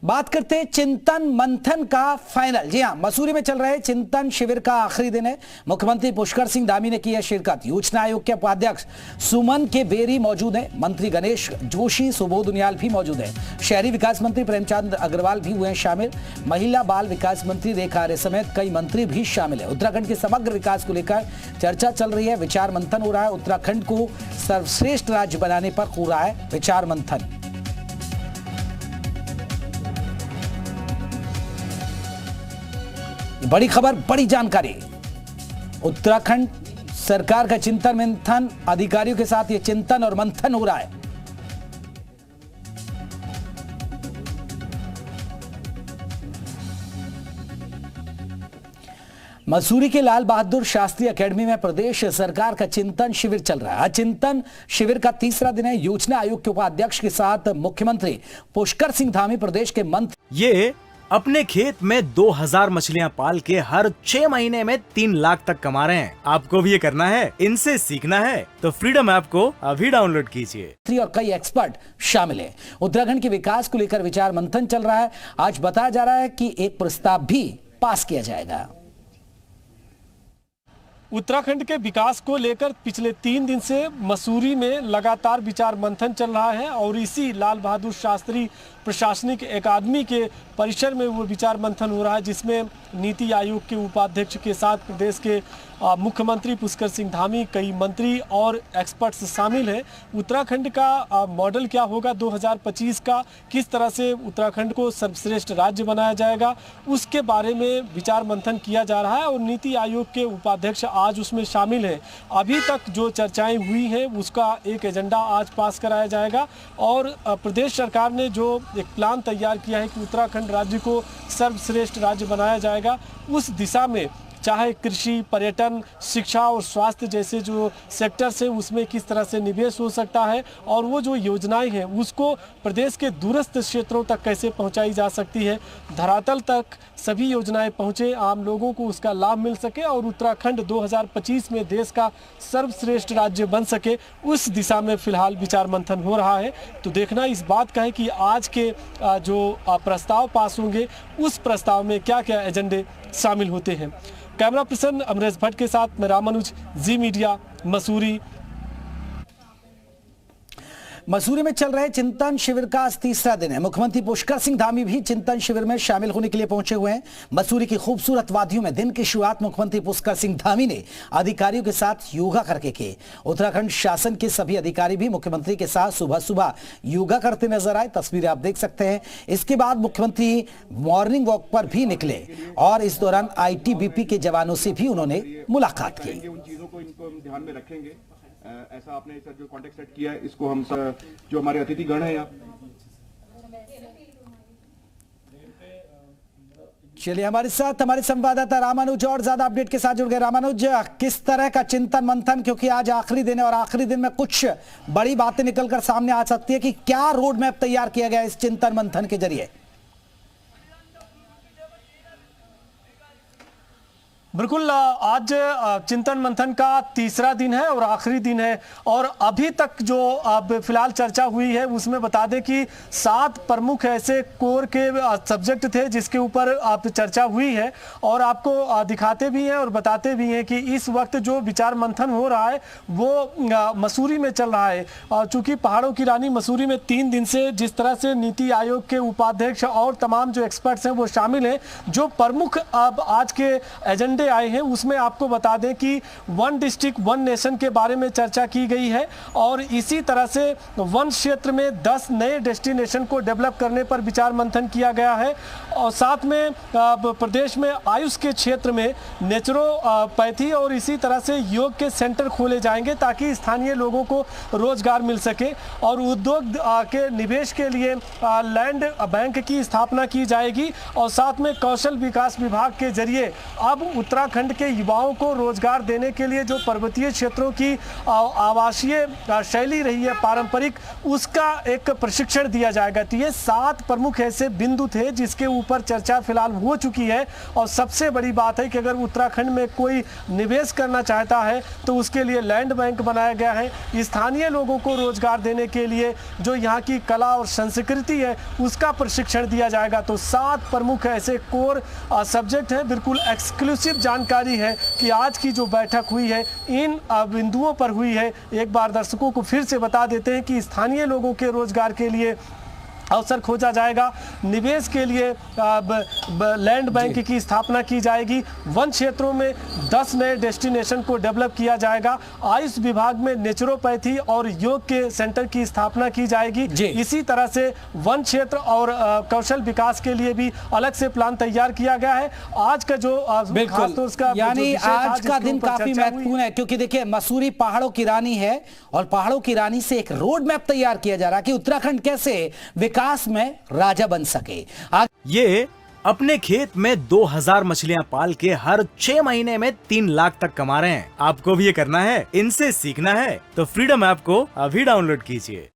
बात करते हैं चिंतन मंथन का फाइनल। जी हां, मसूरी में चल रहे चिंतन शिविर का आखिरी दिन है। मुख्यमंत्री पुष्कर सिंह धामी ने की है शिरकत। योजना आयोग के उपाध्यक्ष सुमन के बेरी मौजूद हैं। मंत्री गणेश जोशी, सुबोध उनियाल भी मौजूद हैं। शहरी विकास मंत्री प्रेमचंद अग्रवाल भी हुए हैं शामिल। महिला बाल विकास मंत्री रेखा आर्य समेत कई मंत्री भी शामिल है। उत्तराखंड के समग्र विकास को लेकर चर्चा चल रही है, विचार मंथन हो रहा है। उत्तराखंड को सर्वश्रेष्ठ राज्य बनाने पर हो रहा है विचार मंथन। बड़ी खबर, बड़ी जानकारी। उत्तराखंड सरकार का चिंतन मंथन, अधिकारियों के साथ यह चिंतन और मंथन हो रहा है। मसूरी के लाल बहादुर शास्त्री एकेडमी में प्रदेश सरकार का चिंतन शिविर चल रहा है। चिंतन शिविर का तीसरा दिन है। योजना आयोग के उपाध्यक्ष के साथ मुख्यमंत्री पुष्कर सिंह धामी, प्रदेश के मंत्री। ये अपने खेत में 2000 मछलियां पाल के हर 6 महीने में 3 लाख तक कमा रहे हैं। आपको भी ये करना है, इनसे सीखना है तो फ्रीडम ऐप को अभी डाउनलोड कीजिए। और कई एक्सपर्ट शामिल हैं। उत्तराखंड के विकास को लेकर विचार मंथन चल रहा है। आज बताया जा रहा है कि एक प्रस्ताव भी पास किया जाएगा। उत्तराखंड के विकास को लेकर पिछले 3 दिन से मसूरी में लगातार विचार मंथन चल रहा है और इसी लाल बहादुर शास्त्री प्रशासनिक अकादमी के परिसर में वो विचार मंथन हो रहा है, जिसमें नीति आयोग के उपाध्यक्ष के साथ प्रदेश के मुख्यमंत्री पुष्कर सिंह धामी, कई मंत्री और एक्सपर्ट्स शामिल हैं। उत्तराखंड का मॉडल क्या होगा 2025 का, किस तरह से उत्तराखंड को सर्वश्रेष्ठ राज्य बनाया जाएगा, उसके बारे में विचार मंथन किया जा रहा है और नीति आयोग के उपाध्यक्ष आज उसमें शामिल हैं। अभी तक जो चर्चाएं हुई हैं उसका एक एजेंडा आज पास कराया जाएगा और प्रदेश सरकार ने जो एक प्लान तैयार किया है कि उत्तराखंड राज्य को सर्वश्रेष्ठ राज्य बनाया जाएगा, उस दिशा में चाहे कृषि, पर्यटन, शिक्षा और स्वास्थ्य जैसे जो सेक्टर्स हैं उसमें किस तरह से निवेश हो सकता है और वो जो योजनाएं हैं उसको प्रदेश के दूरस्थ क्षेत्रों तक कैसे पहुंचाई जा सकती है, धरातल तक सभी योजनाएं पहुंचे, आम लोगों को उसका लाभ मिल सके और उत्तराखंड 2025 में देश का सर्वश्रेष्ठ राज्य बन सके, उस दिशा में फिलहाल विचार मंथन हो रहा है। तो देखना इस बात का है कि आज के जो प्रस्ताव पास होंगे उस प्रस्ताव में क्या क्या एजेंडे शामिल होते हैं। कैमरा पर्सन अमरेश भट्ट के साथ मैं रामानुज, जी मीडिया, मसूरी। मसूरी में चल रहे चिंतन शिविर का आज तीसरा दिन है। मुख्यमंत्री पुष्कर सिंह धामी भी चिंतन शिविर में शामिल होने के लिए पहुंचे हुए हैं। मसूरी की खूबसूरत वादियों में दिन की शुरुआत मुख्यमंत्री पुष्कर सिंह धामी ने अधिकारियों के साथ योगा करके की। उत्तराखंड शासन के सभी अधिकारी भी मुख्यमंत्री के साथ सुबह सुबह योगा करते नजर आए। तस्वीरें आप देख सकते हैं। इसके बाद मुख्यमंत्री मॉर्निंग वॉक पर भी निकले और इस दौरान आईटीबीपी के जवानों से भी उन्होंने मुलाकात की। उन चीजों को इनको हम ध्यान में रखेंगे। ऐसा आपने सर जो कॉन्टेक्ट सेट किया है, इसको हम सब जो हमारे अतिथि गण हैं यहाँ। चलिए हमारे साथ हमारे संवाददाता रामानुज और ज्यादा अपडेट के साथ जुड़ गए। रामानुज, किस तरह का चिंतन मंथन, क्योंकि आज आखिरी दिन है और आखिरी दिन में कुछ बड़ी बातें निकलकर सामने आ सकती है कि क्या रोड मैप तैयार किया गया इस चिंतन मंथन के जरिए? बिल्कुल, आज चिंतन मंथन का तीसरा दिन है और आखिरी दिन है और अभी तक जो अब फिलहाल चर्चा हुई है उसमें बता दें कि 7 प्रमुख ऐसे कोर के सब्जेक्ट थे जिसके ऊपर आप चर्चा हुई है और आपको दिखाते भी हैं और बताते भी हैं कि इस वक्त जो विचार मंथन हो रहा है वो मसूरी में चल रहा है। चूँकि पहाड़ों की रानी मसूरी में 3 दिन से जिस तरह से नीति आयोग के उपाध्यक्ष और तमाम जो एक्सपर्ट्स हैं वो शामिल हैं, जो प्रमुख अब आज के एजेंडे आए हैं उसमें आपको बता दें कि 1 डिस्ट्रिक्ट 1 नेशन के बारे में चर्चा की गई है और इसी तरह से वन क्षेत्र में 10 नए डेस्टिनेशन को डेवलप करने पर विचार मंथन किया गया है और साथ में प्रदेश में आयुष के क्षेत्र में नेचुरोपैथी और इसी तरह से योग के सेंटर खोले जाएंगे ताकि स्थानीय लोगों को रोजगार मिल सके और उद्योग के निवेश के लिए लैंड बैंक की स्थापना की जाएगी और साथ में कौशल विकास विभाग के जरिए अब उत्तराखंड के युवाओं को रोजगार देने के लिए जो पर्वतीय क्षेत्रों की आवासीय शैली रही है पारंपरिक, उसका एक प्रशिक्षण दिया जाएगा। तो ये 7 प्रमुख ऐसे बिंदु थे जिसके ऊपर चर्चा फिलहाल हो चुकी है। और सबसे बड़ी बात है कि अगर उत्तराखंड में कोई निवेश करना चाहता है तो उसके लिए लैंड बैंक बनाया गया है। स्थानीय लोगों को रोजगार देने के लिए जो यहाँ की कला और संस्कृति है उसका प्रशिक्षण दिया जाएगा। तो 7 प्रमुख ऐसे कोर सब्जेक्ट हैं। बिल्कुल एक्सक्लूसिव जानकारी है कि आज की जो बैठक हुई है इन बिंदुओं पर हुई है। एक बार दर्शकों को फिर से बता देते हैं कि स्थानीय लोगों के रोजगार के लिए अवसर खोजा जाएगा, निवेश के लिए लैंड बैंक की स्थापना की जाएगी, वन क्षेत्रों में 10 नए डेस्टिनेशन को डेवलप किया जाएगा, आयुष विभाग में नेचुरोपैथी और योग के सेंटर की स्थापना की जाएगी। इसी तरह से वन क्षेत्र और कौशल विकास के लिए भी अलग से प्लान तैयार किया गया है। आज का जो बिल्कुल तो उसका यानी आज का दिन काफी महत्वपूर्ण है, क्योंकि देखिए मसूरी पहाड़ों की रानी है और पहाड़ों की रानी से एक रोड मैप तैयार किया जा रहा है कि उत्तराखंड कैसे विकास में राजा बन सके। ये अपने खेत में 2000 मछलियां पाल के हर 6 महीने में 3 लाख तक कमा रहे हैं। आपको भी ये करना है, इनसे सीखना है तो फ्रीडम ऐप को अभी डाउनलोड कीजिए।